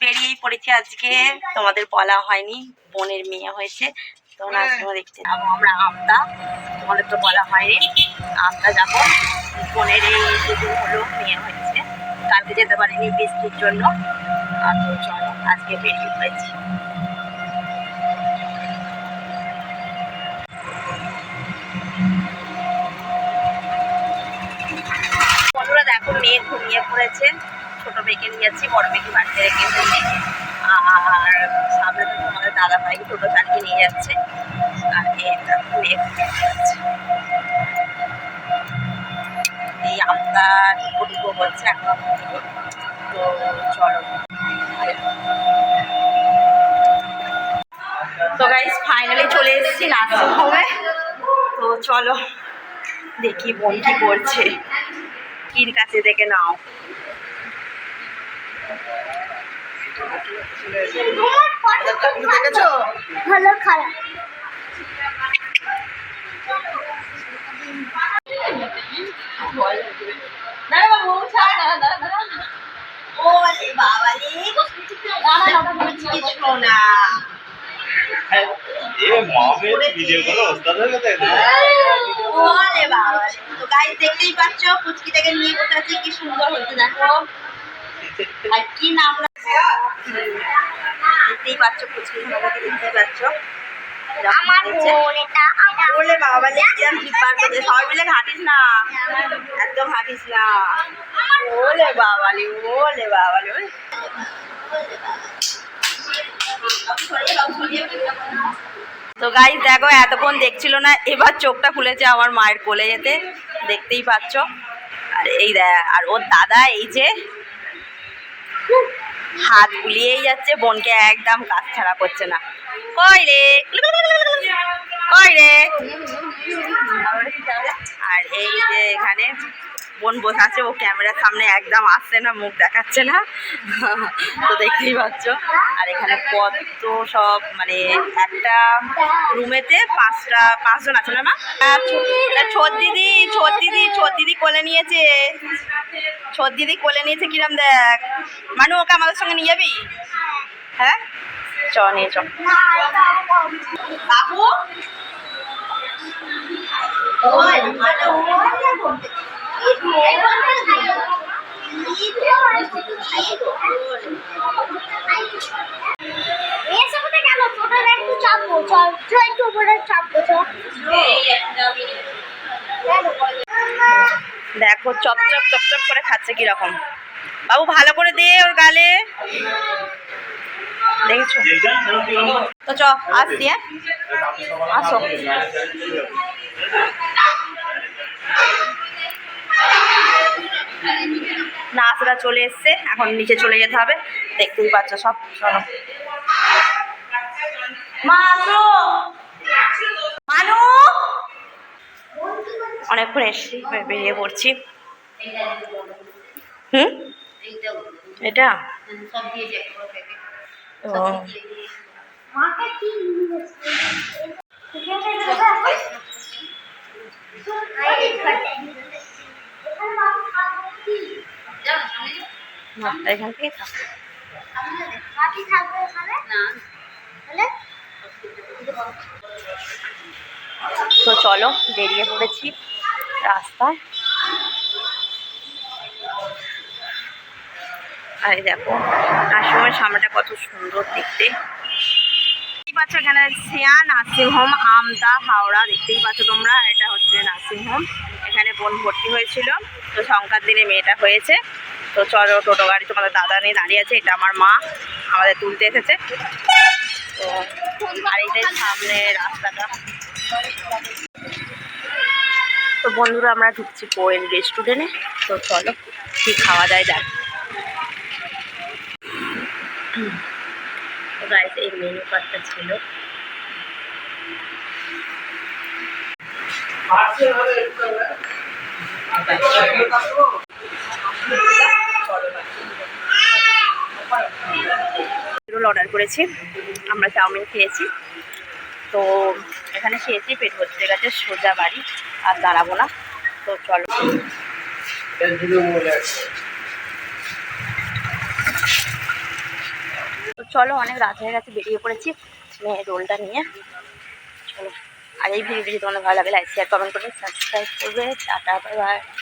বেরিয়েই পড়েছি আজকে, তোমাদের বলা হয়নি বোনের মেয়ে হয়েছে, তো নাচগুলো দেখতে যাবো আমরা আমদা। তোমাদের তো বলা হয়নি, আমদা যাবো। বোনের এই দুদিন হলো মেয়ে হয়েছে, কালকে যেতে পারিনি বৃষ্টির জন্য। আর তো চলো আজকে বেরিয়ে পড়েছি। বন্ধুরা দেখো মেয়ে ঘুমিয়ে পড়েছে, ছোট মেয়েকে নিয়ে যাচ্ছি, বড় মেয়েকে বাড়িতে রেখে এসেছি। আর সামনে তো আমাদের দাদা ভাই ছোটো চারকে নিয়ে যাচ্ছে, আর মেয়েটা মেয়ে ঘুমিয়ে যাচ্ছে। এই আমরা টুকো করছে এখন, তো চলো। তো গাইস ফাইনালি চলে এসেছি নার্সিং হোমে, তো চলো দেখি বোন কি করছে। কির কাছে দেখে নাও। দেখেছো ভালো খারাপ দেখতেই পাচ্ছ পুচকিটাকে নিয়ে বসে আছে, কি সুন্দর হয়েছে দেখো। আর কি নাম দেখতেই পাচ্ছ, পুচকি দেখতেই পাচ্ছ। আমার বোন এটা বলে বাবা কিরম জিপার করছে, সবাই মিলে ঘাটিস না, একদম ঘাটিস না। ওলে বাবালি, ওলে বাবালি। তো গাইস দেখো এতক্ষণ দেখছিল না, এবার চোখটা খুলেছে আমার মায়ের কোলে যেতে, দেখতেই পাচ্ছ। আর এই দেখ, আর ওর দাদা এই যে হাত বুলিয়েই যাচ্ছে, বোনকে একদম কাজ ছাড়া করছে না। কই রে কই রে। আর এই যে এখানে বোন বসে আছে, ও ক্যামেরার সামনে একদম আসছে না, মুখ দেখাচ্ছে না, তো দেখতেই পাচ্ছ। আর এখানে কত সব মানে একটা রুমেতে পাঁচজন আছে না মা। ছোট দিদি কোলে নিয়েছে, ছোট দিদি কোলে নিয়েছে, কিরম দেখ। মানু ওকে আমাদের সঙ্গে নিয়ে যাবি? হ্যাঁ চ নিয়ে চ বাবু। দেখো চপচপ চপচপ করে খাচ্ছে কিরকম। বাবু ভালো করে দে ওর গালে, দেখেছো তো। চ আসছি, হ্যাঁ আসো। নাচরা চলে এসছে, এখন নিচে চলে যেতে হবে, দেখতেই পাচ্ছ সব। চলো মা আসো। মানু অনেকক্ষণ এসছি, বেরিয়ে পড়ছি। এটা ও এখান থেকে তো চলো বেরিয়ে পড়েছি রাস্তায়। আর দেখো আশ্রমের সামনেটা কত সুন্দর দেখতে, দেখতেই পাচ্ছ। এখানে সিয়া নার্সিংহোম আমদা হাওড়া, দেখতেই পাচ্ছ তোমরা। এটা হচ্ছে নার্সিংহোম, এখানে বোন ভর্তি হয়েছিল, তো সংখ্যার দিনে মেয়েটা হয়েছে। তো চলো টোটো গাড়ি তোমাদের দাদা নিয়ে দাঁড়িয়ে আছে, এটা আমার মা আমাদের তুলতে এসেছে। তো আর এইটাই সামনে রাস্তাটা। তো বন্ধুরা আমরা ঢুকছি কোয়েল রেস্টুরেন্টে, তো চলো কি খাওয়া যায় দেখ। তো গাইস এই মেনু কার্ডটা ছিল। রোল অর্ডার করেছি, আমরা চাউমিন খেয়েছি। তো এখানে খেয়েছি, পেট ভর্তি গেছে, সোজা বাড়ি, আর দাঁড়াবো না। তো চলো চলো অনেক রাত হয়ে গেছে, বেরিয়ে পড়েছি মেয়ের রোলটা নিয়ে। চলো, আর এই ভিডিওটি তোমাদের ভালো লাগে লাইক শেয়ার কমেন্ট করবে সাবস্ক্রাইব করবে। Tata bye bye.